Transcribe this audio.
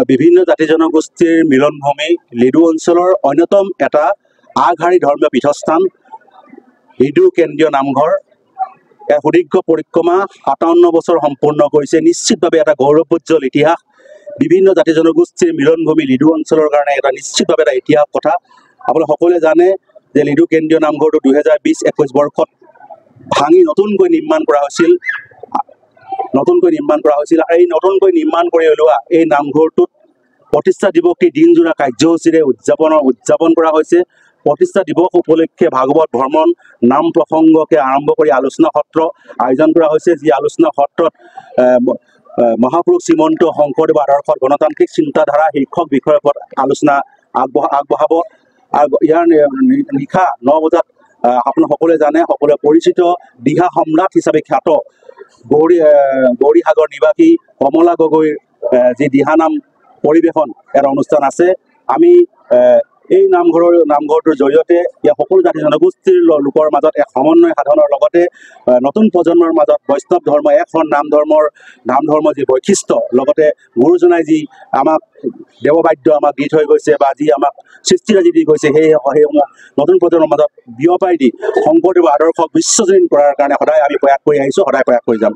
বিভিন্ন জাতি জনগোষ্ঠীৰ মিলনভূমি লিডু অঞ্চলৰ অন্যতম এটা আগশাৰী ধৰ্মীয় পীঠস্থান লিডু কেন্দ্ৰীয় নামঘৰ। সুদীৰ্ঘ পৰিক্ৰমা 57 বছৰ সম্পূৰ্ণ কৰিছে। নিশ্চিতভাৱে এটা গৌৰৱোজ্জ্বল ইতিহাস। বিভিন্ন জাতি জনগোষ্ঠীৰ মিলনভূমি লিডু অঞ্চলৰ কাৰণে এটা নিশ্চিতভাৱে এটা ইতিহাস কথা। আপোনালোকে সকলোৱে জানে যে লিডু কেন্দ্ৰীয় নামঘৰটো 2020-21 বৰ্ষত ভাঙি নতুনকৈ নিৰ্মাণ কৰা হৈছিল। এই নতুনকৈ নিৰ্মাণ কৰি ওলোৱা এই নামঘৰটোত প্ৰতিষ্ঠা দিৱসী দিনজোৰা কাৰ্যসূচীৰে উদযাপন কৰা হৈছে। প্ৰতিষ্ঠা দিৱস উপলক্ষে ভাগৱত ভ্ৰমণ, নাম প্ৰসংগকে আৰম্ভ কৰি আলোচনা সত্ৰ আয়োজন কৰা হৈছে। যি আলোচনা সত্ৰত মহাপুৰুষ শ্ৰীমন্ত শংকৰদেৱ আদৰ্শত গণতান্ত্ৰিক চিন্তাধাৰা শীৰ্ষক বিষয়ৰ ওপৰত আলোচনা আগবঢ়াব। ইয়াৰ নিশা 9 বজাত আপোনালোকে সকলোৱে জানে, সকলোৱে পৰিচিত দিহা সম্ৰাট হিচাপে খ্যাত গৌৰীসাগৰ নিবাসী কমলা গগৈৰ যি দিহানাম পৰিৱেশন এটা অনুষ্ঠান আছে। আমি এই নামঘৰটোৰ জৰিয়তে ইয়াৰ সকলো জাতি জনগোষ্ঠীৰ লোকৰ মাজত এক সমন্বয় সাধনৰ লগতে নতুন প্ৰজন্মৰ মাজত বৈষ্ণৱ ধৰ্ম এখন নাম ধৰ্মৰ যি বৈশিষ্ট্য, লগতে গুৰুজনাই যি আমাক দেৱবাদ্য আমাক দি থৈ গৈছে বা যি আমাক সৃষ্টিৰাজি দি গৈছে, সেইসমূহ নতুন প্ৰজন্মৰ মাজত বিয়পাই দি শংকৰদেৱৰ আদৰ্শক বিশ্বজনীন কৰাৰ কাৰণে সদায় আমি প্ৰয়াস কৰি আহিছোঁ, সদায় প্ৰয়াস কৰি যাম।